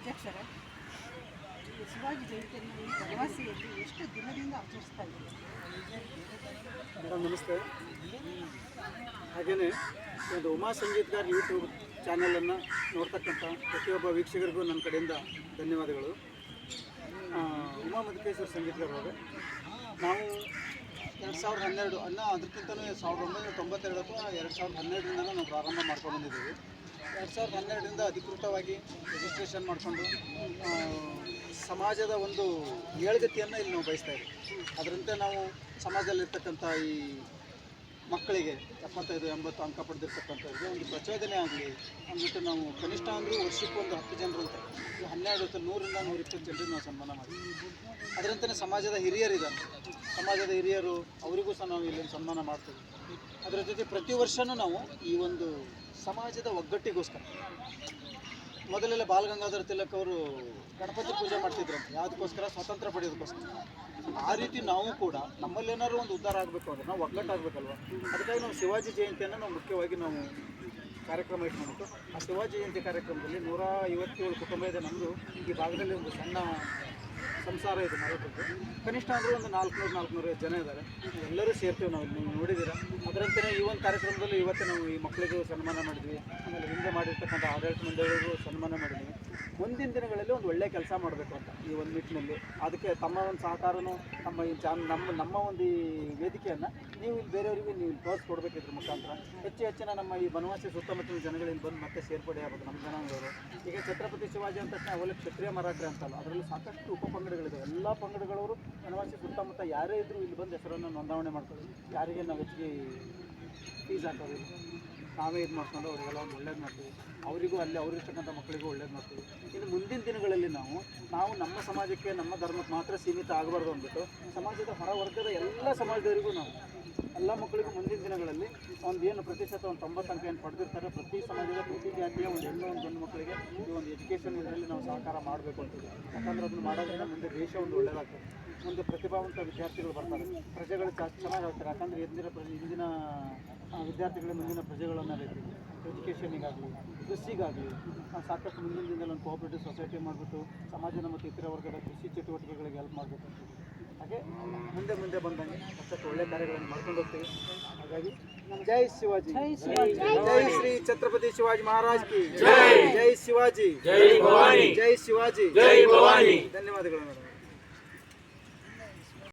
ಅಧ್ಯಕ್ಷರೇ, ಶಿವಾಜಿ ಜಯಂತಿಯನ್ನು ಈ ಬನವಾಸಿಯಲ್ಲಿ ಎಷ್ಟು ದಿನದಿಂದ ಆಚರಿಸ್ತಾ ಇದ್ದೀವಿ? ಮೇಡಮ್ ನಮಸ್ತೆ. ಹಾಗೆಯೇ ಒಂದು ಉಮಾ ಸಂಗೀತಗಾರ್ ಯೂಟ್ಯೂಬ್ ಚಾನಲನ್ನು ನೋಡ್ತಕ್ಕಂಥ ಪ್ರತಿಯೊಬ್ಬ ವೀಕ್ಷಕರಿಗೂ ನನ್ನ ಕಡೆಯಿಂದ ಧನ್ಯವಾದಗಳು. ಉಮಾ ಮಧುಕೇಶ್ವರ ಸಂಗೀತಗಾರರು ನಾವು 2012 ಅದಕ್ಕಿಂತಲೂ 1992 ಅಥವಾ 2012ರಿಂದ ನಾವು ಪ್ರಾರಂಭ ಮಾಡ್ಕೊಂಡು ಬಂದಿದ್ದೀವಿ. 2012ರಿಂದ ಅಧಿಕೃತವಾಗಿ ರಿಜಿಸ್ಟ್ರೇಷನ್ ಮಾಡಿಕೊಂಡು ಸಮಾಜದ ಒಂದು ಏಳ್ಗತಿಯನ್ನು ಇಲ್ಲಿ ನಾವು ಬಯಸ್ತಾ ಇದ್ದೀವಿ. ಅದರಂತೆ ನಾವು ಸಮಾಜದಲ್ಲಿರ್ತಕ್ಕಂಥ ಈ ಮಕ್ಕಳಿಗೆ 75-80 ಅಂಕ ಪಡೆದಿರ್ತಕ್ಕಂಥವ್ರಿಗೆ ಒಂದು ಪ್ರಚೋದನೆ ಆಗಲಿ ಅಂದ್ಬಿಟ್ಟು ನಾವು ಕನಿಷ್ಠ ಅಂದರೂ ವರ್ಷಕ್ಕೆ ಒಂದು 10 ಜನರಂತೆ 12 100ರಿಂದ 120 ಜನರಿಗೆ ನಾವು ಸನ್ಮಾನ ಮಾಡ್ತೀವಿ. ಅದರಂತೆ ಸಮಾಜದ ಹಿರಿಯರಿದ್ದಾರೆ, ಸಮಾಜದ ಹಿರಿಯರು ಅವರಿಗೂ ಸಹ ನಾವು ಇಲ್ಲಿ ಸನ್ಮಾನ ಮಾಡ್ತೀವಿ. ಅದರ ಜೊತೆ ಪ್ರತಿ ವರ್ಷವೂ ನಾವು ಈ ಒಂದು ಸಮಾಜದ ಒಗ್ಗಟ್ಟಿಗೋಸ್ಕರ, ಮೊದಲೆಲ್ಲ ಬಾಲಗಂಗಾಧರ ತಿಲಕ್ ಅವರು ಗಣಪತಿ ಪೂಜೆ ಮಾಡ್ತಿದ್ರಂತೆ, ಯಾವುದಕ್ಕೋಸ್ಕರ? ಸ್ವಾತಂತ್ರ್ಯ ಪಡೆಯೋದಕ್ಕೋಸ್ಕರ. ಆ ರೀತಿ ನಾವು ಕೂಡ ನಮ್ಮಲ್ಲೇನಾದ್ರು ಒಂದು ಉದ್ಧಾರ ಆಗಬೇಕು ಅಂದರೆ ನಾವು ಒಗ್ಗಟ್ಟಾಗಬೇಕಲ್ವ. ಅದಕ್ಕಾಗಿ ನಾವು ಶಿವಾಜಿ ಜಯಂತಿಯನ್ನು ನಾವು ಮುಖ್ಯವಾಗಿ ನಾವು ಕಾರ್ಯಕ್ರಮ ಇಟ್ಕೊಂಡಿತ್ತು. ಆ ಶಿವಾಜಿ ಜಯಂತಿ ಕಾರ್ಯಕ್ರಮದಲ್ಲಿ 157 ಕುಟುಂಬ ಇದೆ ನಮ್ಮದು. ಈ ಭಾಗದಲ್ಲಿ ಒಂದು ಸಣ್ಣ ಸಂಸಾರ ಇದೆ ಮರಕದ್ದು. ಕನಿಷ್ಠ ಅಂದರೆ ಒಂದು 400-450 ಜನ ಇದ್ದಾರೆ. ಎಲ್ಲರೂ ಸೇರ್ತೀವಿ ನಾವು, ನೀವು ನೋಡಿದ್ದೀರಾ. ಅದರಂತೆಯೇ ಈ ಒಂದು ಕಾರ್ಯಕ್ರಮದಲ್ಲಿ ಇವತ್ತು ನಾವು ಈ ಮಕ್ಕಳಿಗೂ ಸನ್ಮಾನ ಮಾಡಿದ್ವಿ. ಆಮೇಲೆ ಹಿಂದೆ ಮಾಡಿರ್ತಕ್ಕಂಥ ಆಡಳಿತ ಮಂಡಳಿಗೂ ಸನ್ಮಾನ ಮಾಡಿದ್ವಿ. ಮುಂದಿನ ದಿನಗಳಲ್ಲಿ ಒಂದು ಒಳ್ಳೆಯ ಕೆಲಸ ಮಾಡಬೇಕು ಅಂತ ಈ ಒಂದು ನಿಟ್ಟಿನಲ್ಲಿ. ಅದಕ್ಕೆ ತಮ್ಮ ಒಂದು ಸಹಕಾರನೂ ನಮ್ಮ ಈ ನಮ್ಮ ಒಂದು ಈ ವೇದಿಕೆಯನ್ನು ನೀವು ಇಲ್ಲಿ ಬೇರೆಯವರಿಗೆ ನೀವು ತೋರಿಸ್ಕೊಡ್ಬೇಕು. ಇದ್ರ ಮುಖಾಂತರ ಹೆಚ್ಚಿನ ನಮ್ಮ ಈ ಬನವಾಸಿ ಸುತ್ತಮುತ್ತಲಿನ ಜನಗಳಲ್ಲಿ ಬಂದು ಮತ್ತೆ ಸೇರ್ಪಡೆ ಆಗ್ಬೇಕು ನಮ್ಮ ಜನಾಂಗದವರು. ಈಗ ಛತ್ರಪತಿ ಶಿವಾಜಿ ಅಂದ ತಕ್ಷಣ ಅವಲ್ಲಿ ಕ್ಷತ್ರಿಯ ಮರಾಠೆ ಅಂತಲ್ಲ, ಅದರಲ್ಲಿ ಸಾಕಷ್ಟು ಉಪಪಂಗಡಗಳಿದೆ. ಎಲ್ಲ ಪಂಗಡಗಳವರು ಬನವಾಸಿ ಸುತ್ತಮುತ್ತ ಯಾರೇ ಇದ್ದರೂ ಇಲ್ಲಿ ಬಂದು ಹೆಸರನ್ನು ನೋಂದಾವಣೆ ಮಾಡ್ಕೊಳ್ಳಿ. ಯಾರಿಗೆ ನಾವು ಹೆಚ್ಚಿಗೆ ಫೀಸ್ ಹಾಕೋದಿಲ್ಲ, ನಾವೇ ಇದು ಮಾಡ್ಕೊಂಡು ಅವರಿಗೆಲ್ಲ ಒಂದು ಒಳ್ಳೇದು ಮಾಡ್ತೀವಿ. ಅವರಿಗೂ ಅಲ್ಲಿ ಅವರಿರ್ತಕ್ಕಂಥ ಮಕ್ಕಳಿಗೂ ಒಳ್ಳೇದು ಮಾಡ್ತೀವಿ. ಇನ್ನು ಮುಂದಿನ ದಿನಗಳಲ್ಲಿ ನಾವು ನಮ್ಮ ಸಮಾಜಕ್ಕೆ ನಮ್ಮ ಧರ್ಮಕ್ಕೆ ಮಾತ್ರ ಸೀಮಿತ ಆಗಬಾರ್ದು ಅಂದ್ಬಿಟ್ಟು ಸಮಾಜದ ಹೊರವರ್ಗದ ಎಲ್ಲ ಸಮಾಜದವರಿಗೂ ನಾವು ಎಲ್ಲ ಮಕ್ಕಳಿಗೂ ಮುಂದಿನ ದಿನಗಳಲ್ಲಿ ಒಂದು ಏನು ಪ್ರತಿಶತ ಒಂದು 90 ಅಂಕ ಏನು ಪಡೆದಿರ್ತಾರೆ, ಪ್ರತಿ ಸಮಾಜದ ಪ್ರತಿ ಜಾತಿಯ ಒಂದು ಹೆಣ್ಣು ಒಂದು ಗಂಡು ಮಕ್ಕಳಿಗೆ ಈ ಒಂದು ಎಜುಕೇಷನ್ ಇದರಲ್ಲಿ ನಾವು ಸಹಕಾರ ಮಾಡಬೇಕು ಅಂತೀವಿ. ಯಾಕಂದರೆ ಅದನ್ನು ಮಾಡೋದ್ರಿಂದ ಮುಂದೆ ದೇಶ ಒಂದು ಒಳ್ಳೆಯದಾಗ್ತದೆ. ಮುಂದೆ ಪ್ರತಿಭಾವಂತ ವಿದ್ಯಾರ್ಥಿಗಳು ಬರ್ತಾರೆ, ಪ್ರಜೆಗಳು ಚೆನ್ನಾಗಿ ಆಗ್ತಾರೆ. ಯಾಕಂದರೆ ಇಂದಿನ ವಿದ್ಯಾರ್ಥಿಗಳ ಮುಂದಿನ ಪ್ರಜೆಗಳನ್ನು ರೈತರಿಗೆ ಎಜುಕೇಷನಿಗಾಗಲಿ ಕೃಷಿಗಾಗಲಿ ಸಾಕಷ್ಟು ಮುಂದಿನ ದಿನದಲ್ಲಿ ಒಂದು ಕೋಆಪರೇಟಿವ್ ಸೊಸೈಟಿ ಮಾಡಿಬಿಟ್ಟು ಸಮಾಜದ ಮತ್ತು ಇತರ ವರ್ಗದ ಕೃಷಿ ಚಟುವಟಿಕೆಗಳಿಗೆ ಹೆಲ್ಪ್ ಮಾಡಬೇಕು. ಹಾಗೆ ಮುಂದೆ ಬಂದಂಗೆ ಸಾಕಷ್ಟು ಒಳ್ಳೆಯ ಕಾರ್ಯಗಳನ್ನು ಮಾಡ್ಕೊಂಡು ಹೋಗ್ತೀವಿ. ಹಾಗಾಗಿ ಜೈ ಶಿವಾಜಿ, ಜೈ ಶ್ರೀ ಛತ್ರಪತಿ ಶಿವಾಜಿ ಮಹಾರಾಜ್ ಕಿ ಜೈ ಶಿವಾಜಿ, ಜೈ ಶಿವಾಜಿ, ಧನ್ಯವಾದಗಳು ಮೇಡಮ್.